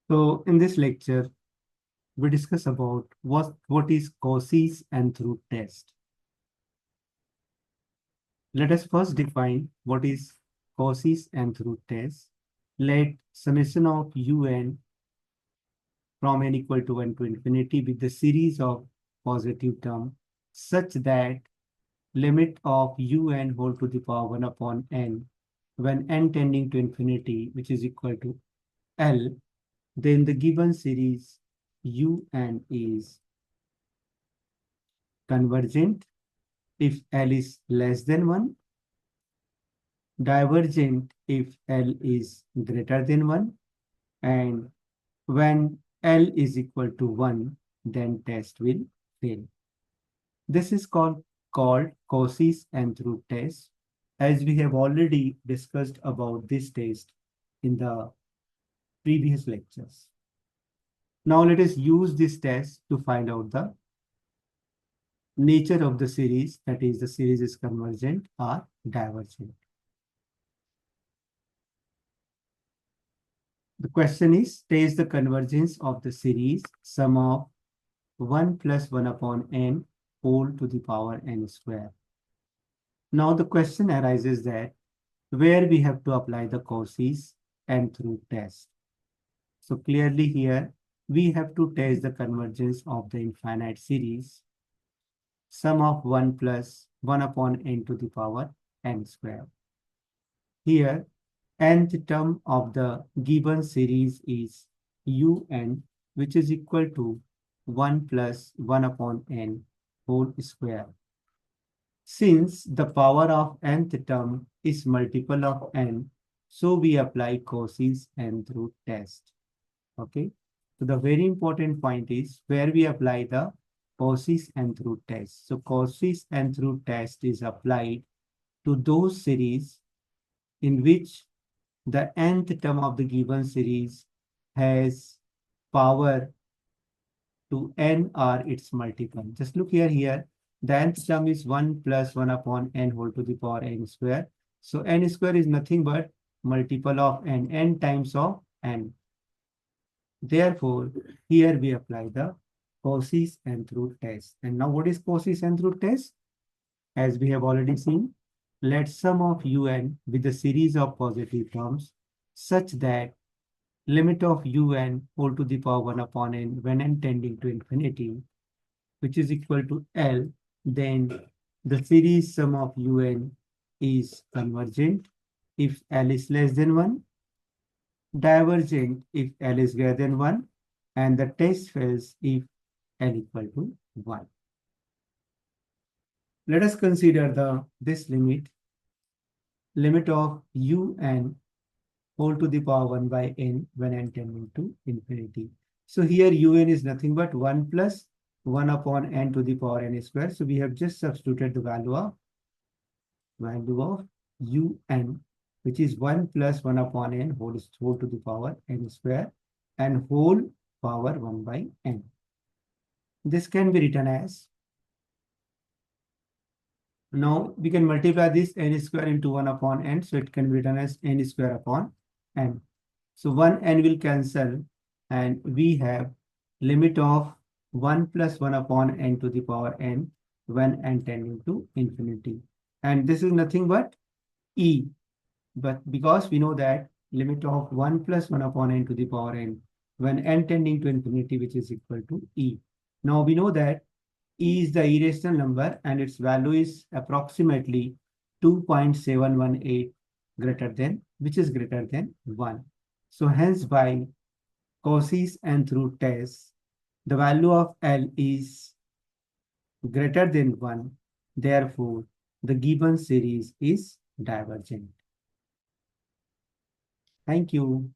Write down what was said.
So in this lecture, we discuss about what is Concise and through test. Let us first define what is Concise and through test. Let summation of un from n equal to 1 to infinity with the series of positive term such that limit of un whole to the power 1 upon n when n tending to infinity, which is equal to L, then the given series un is convergent if L is less than 1, divergent if L is greater than 1, and when L is equal to 1, then test will fail. This is called Concise and through test, as we have already discussed about this test in the previous lectures. Now let us use this test to find out the nature of the series, that is the series is convergent or divergent. The question is, test the convergence of the series sum of 1 plus 1 upon n whole to the power n square. Now the question arises that where we have to apply the Concise and through test. So clearly here we have to test the convergence of the infinite series sum of 1 plus 1 upon n to the power n square. Here nth term of the given series is un, which is equal to 1 plus 1 upon n whole square. Since the power of nth term is multiple of n, so we apply Concise and through test. Okay. So the very important point is where we apply the Concise and through test. So Concise and through test is applied to those series in which the nth term of the given series has power to n or its multiple. Just look here, the nth term is 1 plus 1 upon n whole to the power n square. So n square is nothing but multiple of n times of n. Therefore, here we apply the Concise and through test. And now what is Concise and through test? As we have already seen, let sum of un with a series of positive terms such that limit of un whole to the power 1 upon n when n tending to infinity, which is equal to L, then the series sum of un is convergent if L is less than 1, divergent if L is greater than 1, and the test fails if L equal to 1. Let us consider this limit of un whole to the power 1 by n when n tending to infinity. So here un is nothing but 1 plus 1 upon n to the power n square. So we have just substituted the value of un, which is 1 plus 1 upon n whole to the power n square and whole power 1 by n. This can be written as, now we can multiply this n square into 1 upon n, so it can be written as n square upon n. So 1 n will cancel and we have limit of 1 plus 1 upon n to the power n when n tending to infinity. And this is nothing but e. But because we know that limit of 1 plus 1 upon n to the power n when n tending to infinity, which is equal to e. Now we know that e is the irrational number and its value is approximately 2.718 greater than, which is greater than 1. So hence by Concise and through test, the value of L is greater than 1. Therefore, the given series is divergent. Thank you.